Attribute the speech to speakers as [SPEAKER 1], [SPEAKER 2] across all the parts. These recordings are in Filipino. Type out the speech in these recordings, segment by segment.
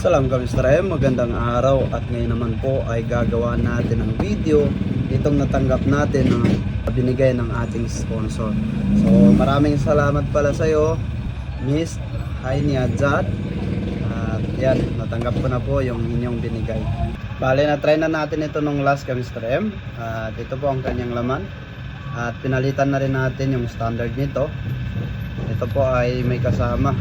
[SPEAKER 1] Salam kami magandang araw at ngayon naman po ay gagawa natin ng video itong natanggap natin ng binigay ng ating sponsor. So maraming salamat pala sa iyo, Miss Haini Adzad. At yan, natanggap ko na po yung inyong binigay. Bale, na-try na natin ito nung last kami. At ito po ang kanyang laman. At pinalitan na rin natin yung standard nito. Ito po ay may kasama.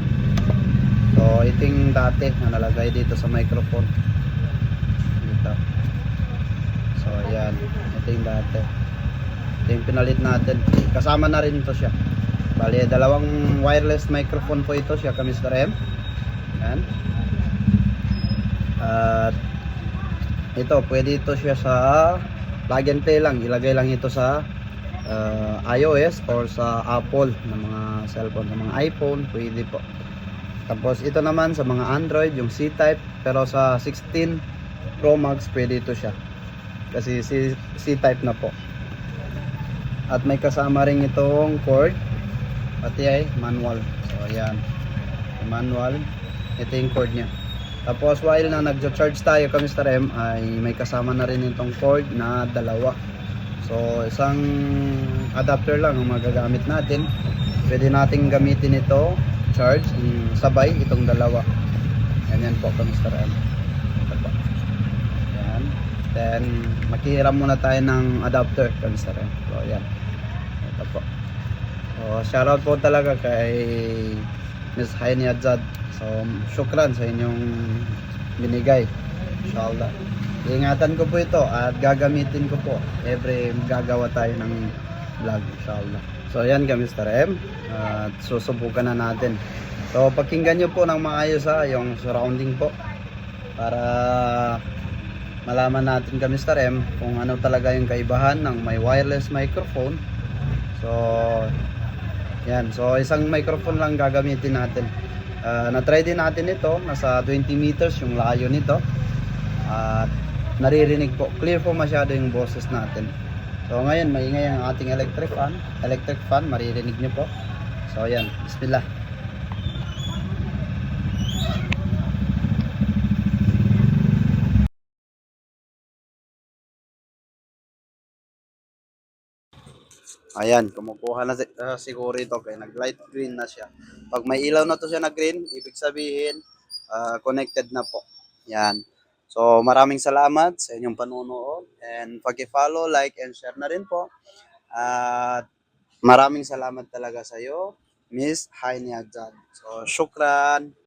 [SPEAKER 1] So ito yung dati na nalagay dito sa microphone dito. So ayan, ito yung dati. Ito yung pinalit natin. Kasama na rin ito siya. Bali, dalawang wireless microphone po ito siya Mr. M. Ayan. At ito, pwede ito siya sa plug and play lang. Ilagay lang ito sa iOS or sa Apple na mga cellphone, sa mga iPhone, pwede po. Tapos ito naman sa mga Android, yung C-Type, pero sa 16 Pro Max pwede ito siya. Kasi C-Type na po. At may kasama rin itong cord, pati ay manual. So ayan, manual, ito yung cord niya. Tapos while na nagcha-charge tayo Mr. M, ay may kasama na rin itong cord na dalawa. So isang adapter lang ang magagamit natin. Pwede nating gamitin ito charge sabay itong dalawa. Ganyan po Mr. M. Ito po. Yan. Then makihiram muna tayo ng adapter Mr. M. So yan. Ito po. So shoutout po talaga kay Miss Haini Adzad. So syukran sa inyong binigay. Inshallah. Ingatan ko po ito at gagamitin ko po every gagawa tayo ng vlog inshallah. So ayan Mr. M, at susubukan na natin. So pakinggan nyo po ng maayos yung surrounding po para malaman natin Mr. M kung ano talaga yung kaibahan ng may wireless microphone. So yan, so isang microphone lang gagamitin natin. Na-try din natin ito, nasa 20 meters yung layo nito. At naririnig po, clear po masyado yung boses natin. So ngayon maingay ang ating electric fan, maririnig nyo po. So ayan, bismillah. Ayan, kumukuha na siguro ito kaya nag light green na siya. Pag may ilaw na to siya na green, ibig sabihin connected na po. Yan. So maraming salamat sa inyong panunood and pag-follow, like and share na rin po. At maraming salamat talaga sa iyo, Miss Haini Adzad. So syukran.